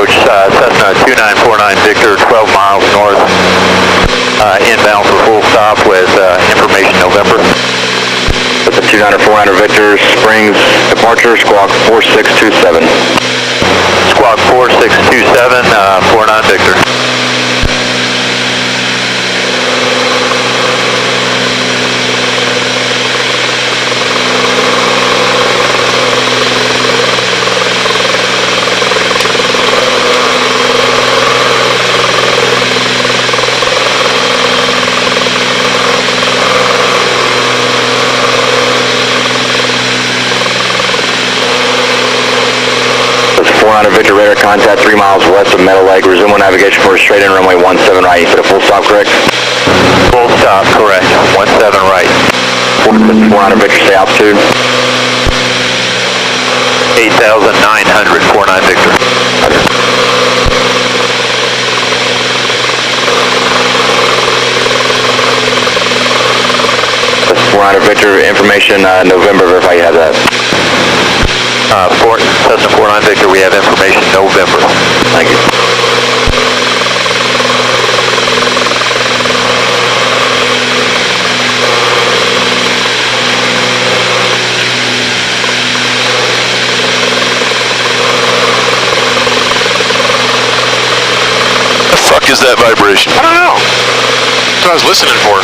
approach Cessna 2949 Victor, 12 miles north, inbound for full stop with information November. With the 2949 Victor, Springs departure, squawk 4627. Squawk 4627, 49 Victor. Victor radar contact 3 miles west of Meadow Lake. Resume navigation for a straight in runway 17 right. You said a full stop, correct? Full stop, correct. 17 right. 400 Victor, stay altitude. 8,900, 49 Victor. That's 400 Victor, information November, verify you have that. Cessna 49 Victor, we have information November. Thank you. The fuck is that vibration? I don't know. That's what I was listening for.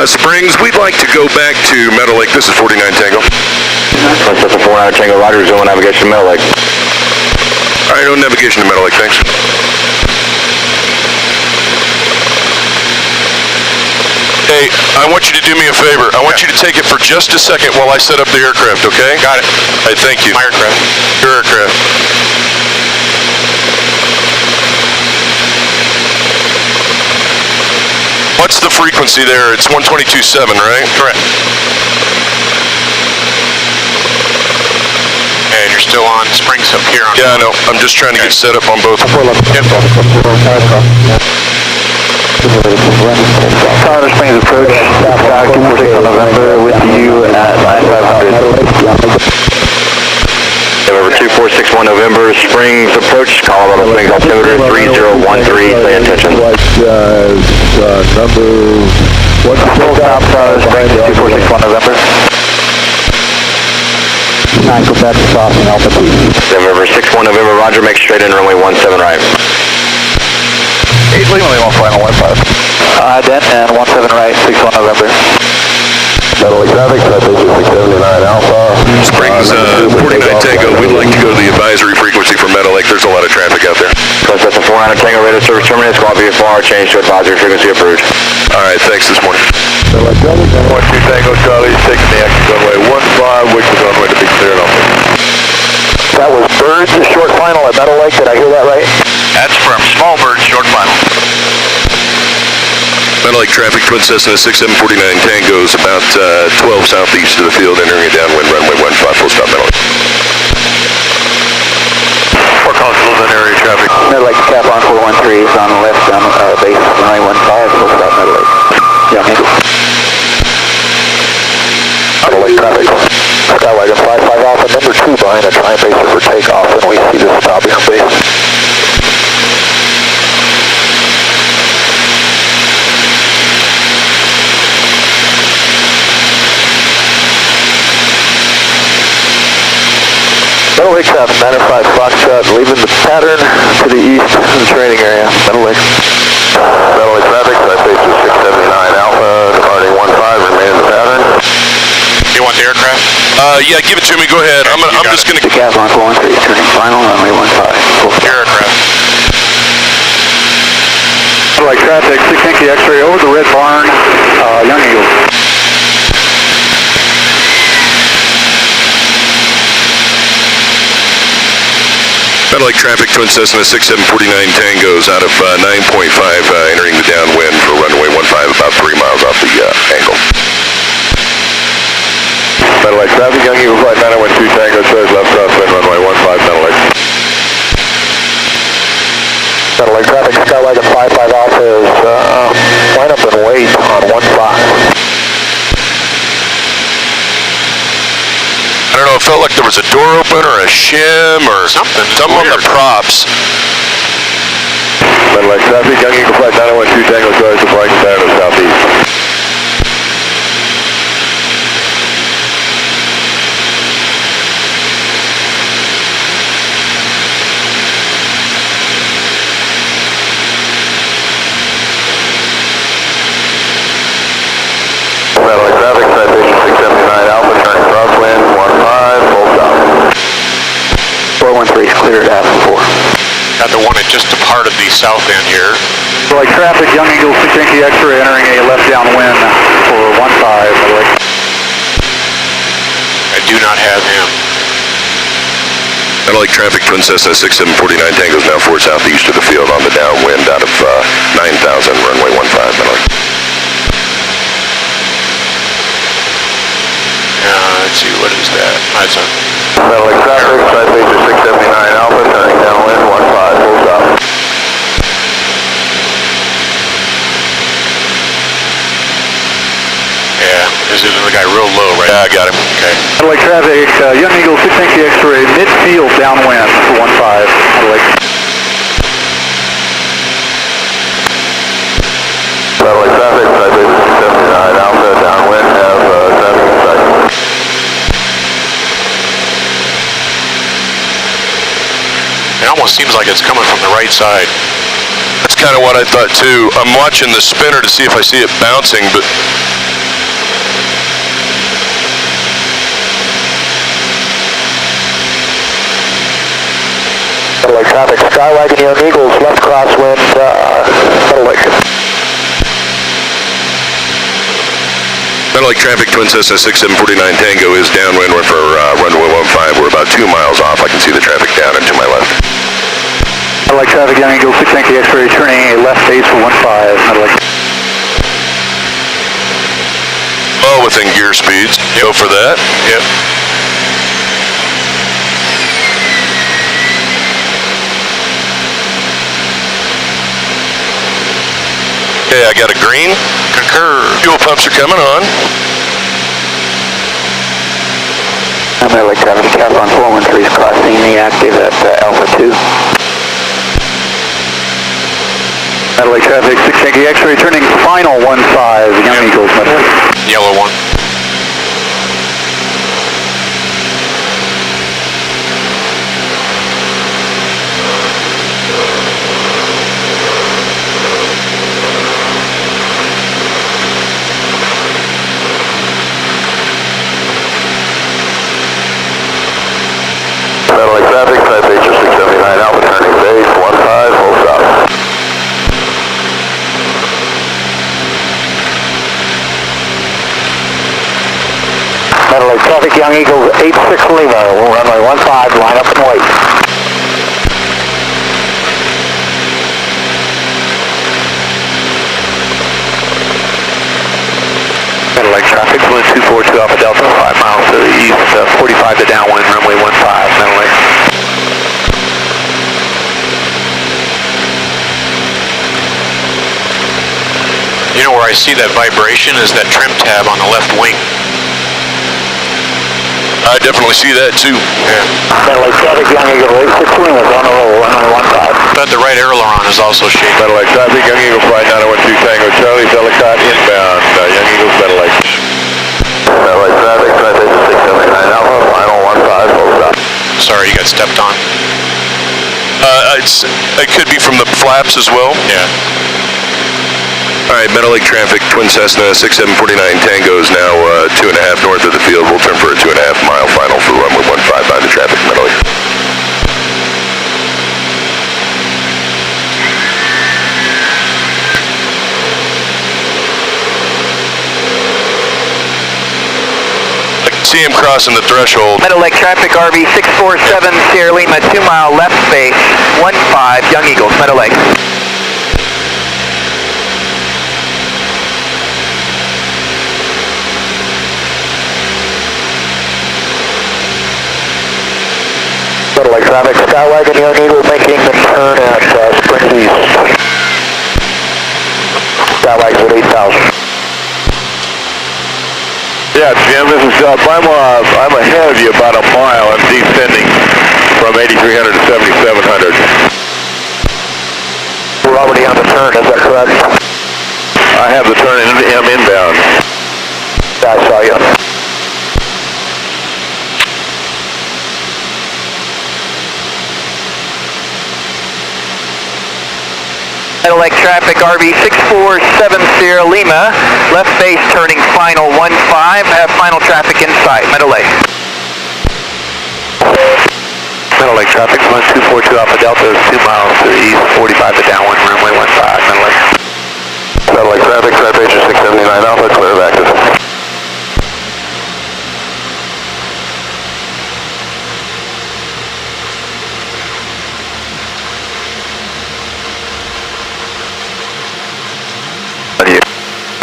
Springs, we'd like to go back to Meadow Lake. This is 49 Tango. That's a 400 Tango, Roger, resume navigation to Meadow Lake. All right, no navigation to Meadow Lake, thanks. Hey, I want you to do me a favor. I want you to take it for just a second while I set up the aircraft, okay? Got it. All right, thank you. My aircraft. Your aircraft. What's the frequency there? It's 122.7, right? Correct. And you're still on Springs up here. Yeah, I know. I'm just trying to get set up on both. Yep. Colorado Springs approach, Sky 246 on November with you at 9500. November 2461 November, Springs approach, Colorado Springs altimeter 3013, pay attention. What's Full stop, Springs 2461 November. 9 Quebec, crossing altitude. November 61 November, Roger, make straight in runway 17 right. 8 Lima, 1 final 15. Then, and 17 right, 61 November. Meadow Lake traffic, citation 679 Alpha. Springs, 49 Tango, we'd like to go to the advisory frequency for Meadow Lake. There's a lot of traffic out there. That's a 400 Tango radar service terminated, squawk VFR, change to advisory frequency approved. All right, thanks this morning. 12 Tango Charlie, taking the exit runway 15, which is runway to be cleared off. That was Birds, short final at Meadow Lake, did I hear that right? That's from Small Bird, short final. Meadow Lake traffic, Twin Cessna 6749 Tango is about 12 southeast of the field, entering a downwind runway 15, full stop Meadow Lake. Fort Collins, a little bit area traffic. Meadow Lake cap on 413 is on the left on base runway 15, full stop Meadow Lake. Yeah, Meadow Lake traffic. Skywagon 55 Alpha, number 2 behind a time baser for takeoff, and we see this stop here on base. Meadow Lake traffic, 95 Foxtrot, leaving the pattern to the east in the training area. Meadow Lake. Meadow Lake traffic, time baser 679 Alpha, departing 15, remain in the pattern. You want the aircraft? Yeah, give it to me. Go ahead. I'm just gonna. The cap on 413, turning final runway 15. Your aircraft. Meadow Lake traffic, 6 Yankee X-ray over the Red Barn, Young Eagle. Meadow Lake traffic, Twin Cessna 6749 Tango's out of 9.5, entering the downwind for runway 15, about 3 miles off the angle. Meadow Lake traffic, Young Eagle flight 912 Tango, says left crosswind runway 15, Meadow Lake. Satellite traffic, Skywagon 55 Alpha is line up and wait on 15. I don't know, it felt like there was a door open or a shim or Something on the weird. props. Satellite traffic, Young Eagle Flight 912 Tango Charlie, flying pattern of southeast. Satellite traffic, citation 679 Alpha, turning crosswind, 15, full stop. 413 is cleared at 4. Got the one that just departed the south end here. Satellite traffic, Young Eagle 6 Yankee X-ray entering a left downwind for 15. I do not have him. Satellite traffic, Twin Cessna 6749 Tango's now 4 southeast of the field on the downwind out of 9,000, runway 15, Satellite. Let's see, what is that? That's a Satellite traffic, citation 679 Alpha, turning downwind, 15, full stop. yeah. Is it the guy real low, right? Yeah, I got him. Okay. Satellite traffic, Young Eagle 6 Yankee X-ray midfield downwind for 15. Satellite. Satellite traffic, citation 679 Alpha, downwind, have traffic in sight. It almost seems like it's coming from the right side. That's kind of what I thought too. I'm watching the spinner to see if I see it bouncing, but Satellite traffic, Skywagon Young Eagles, left crosswind, satellite. Satellite traffic, Twin Cessna 6749 Tango is downwind. We're for runway 15. We're about 2 miles off. I can see the traffic down and to my left. Satellite traffic, Young Eagle 6 Yankee X-ray turning a left base for 15. Satellite. Well, within gear speeds. Go for that. Yep. Okay, I got a green. Concur. Fuel pumps are coming on. Satellite traffic, Cavron 413 is crossing the active at Alpha 2. Satellite traffic, 6 Yankee X-ray turning final 15, Young Eagles. Yellow one. Satellite traffic, citation 679 Alpha, turning base, 15, full stop. Satellite traffic, Young Eagles 86 Lima, runway 15, line up and wait. Satellite traffic, Blue 242 Alpha Delta, 5 miles to the east, 45 to downwind, runway 15, Satellite. You know where I see that vibration is that trim tab on the left wing. I definitely see that too. Yeah. Satellite traffic, Young Eagle 86 Lima, on the roll, runway 15. But the right aileron is also shaking. Satellite traffic, Young Eagle Flight 912 Tango Charlie, Telecot inbound, Young Eagle satellite. Satellite traffic, citation 679 Alpha, final 15, full stop. Sorry, you got stepped on. It could be from the flaps as well. Yeah. All right, Meadow Lake traffic, Twin Cessna 6749 Tango is now 2.5 north of the field. We'll turn for a 2.5 mile final for runway 15 by the traffic, Meadow Lake. See him crossing the threshold. Meadow Lake traffic, RV 647 Sierra Lima, 2 mile left base, 15, Young Eagles, Meadow Lake. Satellite traffic, Skywagon Young Eagle making the turn at Springs East. I'm ahead of you about a mile. I'm descending from 8,300 to 7,700. We're already on the turn, is that correct? I have the turn in, I'm inbound. I saw you. Meadow Lake traffic, RV 647 Sierra Lima, left base turning final 15, have final traffic in sight, Meadow Lake. Meadow Lake traffic, 1242 Alpha Delta, 2 miles to the east, 45 to downwind, runway 15, Meadow Lake. Meadow Lake traffic, Citation 679 Alpha, clear of active.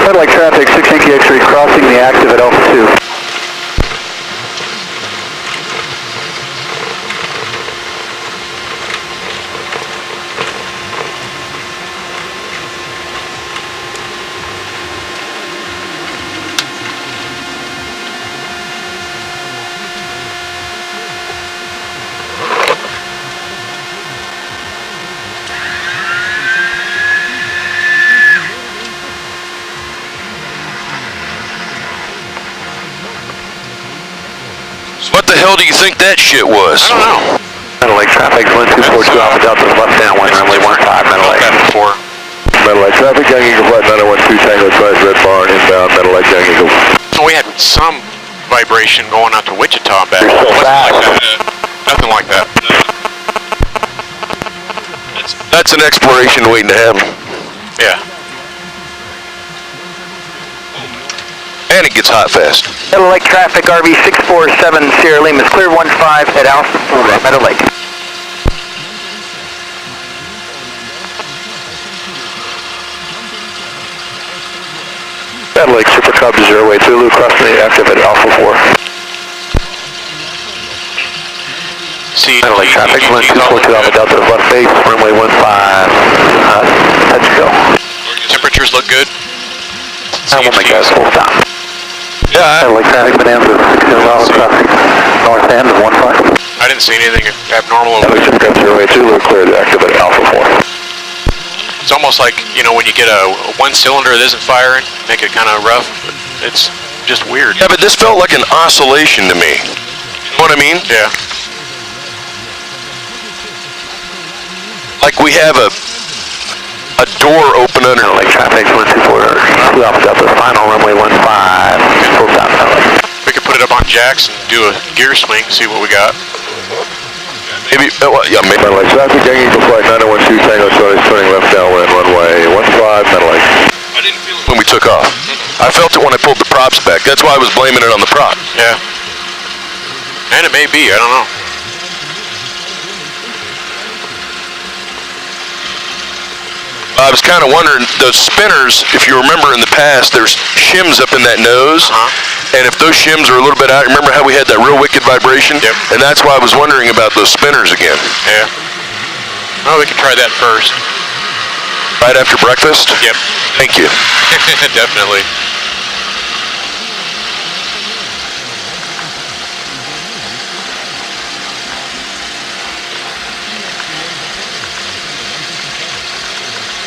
Meadow Lake traffic, 6 Yankee X-ray, crossing the active at Alpha 2. What the hell do you think that shit was? I don't know. Meadow Lake traffic, 1242 Alpha Delta, left downwind, runway 15, Meadow Lake. That before. Meadow Lake traffic, Young Eagle Flight 912 Tango Twice Red Barn, inbound, Meadow Lake, Young Eagle. We had some vibration going out to Wichita back. You're so fast. Nothing like that. That's an exploration waiting to happen. Yeah. And it gets hot fast. Meadow Lake traffic, RV 647 Sierra Lima is clear 15 at Alpha 4, Meadow Lake. Meadow Lake Super Cub 0-way Zulu, crossing the active at Alpha 4. See, Meadow Lake traffic, 1242 Alpha Delta, left base, runway 15, touch go. temperatures look good. I will make that full stop. Yeah, Meadow Lake traffic, Bonanza, 6 miles crossing, north end of 15. I didn't see anything abnormal Meadow over Lake there. Super Cub 0-way Zulu, cleared active at Alpha 4. It's almost like, you know, when you get a one cylinder that isn't firing, make it kind of rough. It's just weird. yeah, but this felt like an oscillation to me. You know what I mean? Yeah. Like we have a door open under. Meadow Lake traffic, 1242 Alpha Delta, final runway 15, full stop, Meadow Lake. We could put it up on jacks and do a gear swing, see what we got. Maybe, yeah, maybe. Meadow Lake traffic, Young Eagle Flight 912 Tango Twice, turning left downwind, runway 15, Meadow Lake. I didn't feel it when we took off. I felt it when I pulled the props back. That's why I was blaming it on the prop. Yeah. And it may be, I don't know. I was kind of wondering, those spinners, if you remember in the past, there's shims up in that nose. And if those shims are a little bit out, remember how we had that real wicked vibration? Yep. And that's why I was wondering about those spinners again. Yeah. Oh, we can try that first. Right after breakfast? Yep. Thank you. Definitely.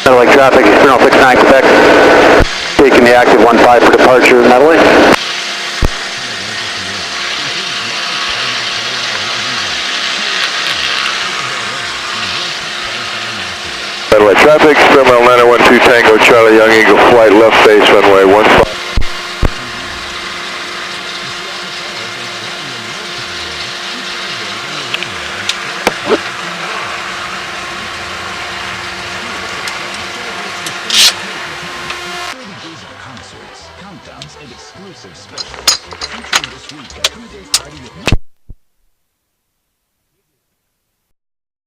Meadow Lake traffic, 3069 Quebec, taking the active 15 for departure, Meadow Lake. Meadow Lake traffic, Experimental 912 Tango Charlie, Young Eagle Flight, left base, runway 15. Concerts, countdowns, and exclusive specials featuring this week a 3-day party with